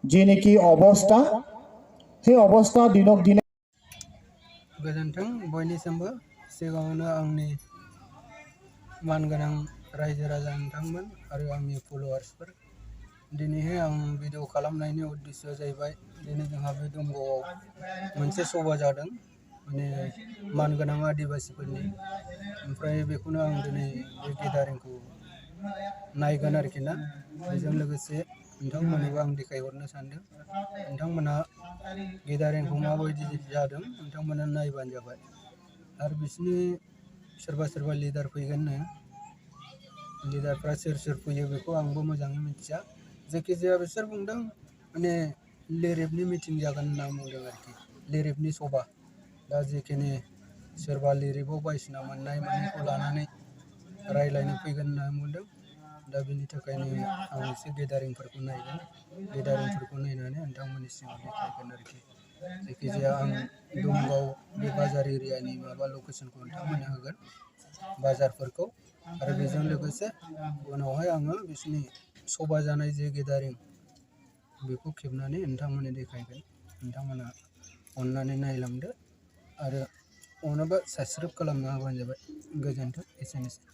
जेनेखि अबस्था हे अबस्था दिनक दिने गोजोन्थों बयनिसिमबो सिगाङावनो आंनि मानगोनां रायजो राजा नोंथांमोन आरो आंनि फलोवार्सफोर दिनैहाय आं भिडिअ खालामनायनि उद्देश्यआ जाहैबाय दिनै जोंहा बे दमगावआव मोनसे सभा जादों माने मानगोनां आदिबासिफोरनि ओमफ्राय बेखौनो आं दिनै बे गेदारिंखौ नायगोन आरोखि ना बेजों लोगोसे नोंथांमोननोबो आं देखायहरनो सानदों नोंथांमोना गेदारिंखौ माबायदि जादों नोंथांमोना नायबानो जाबाय आरो बिसिनि सोरबा लिडार फैगोननो लिडारफ्रा सोर फैयो बेखौ आंबो मोजाङै मिथिया जायखिजाया बिसोर बुंदों माने लेरेबनि मिटिं जागोन होनना बुंदों आरोखि लेरेबनि सभा दा जेखिनि सोरबा लेरेबाव बायसिना मोननाय मानायखौ लानानै रायलायनो फैगोन होनना बुंदों दा बेनि थाखायनो आं एसे गेदारिंफोरखौ नायगोन गेदारिंफोरखौ नायनानै नोंथांमोननि सिगाङाव देखायगोन आरोखि जायखिजाया आं दमगाव बे बाजार एरियानि माबा लकेसनखौ नोंथांमोननो होगोन बाजारफोरखौ आरो बेजों लोगोसे उनावहाय आङो बिसिनि सभा जानाय जे गेदारिं बेखौ खेबनानै नोंथांमोननो देखायगोन नोंथांमोना अननानै नायलांदो आरो अनोबा साबस्क्राइब खालामना होबानो जाबाय गोजोन्थों एसेनोसै।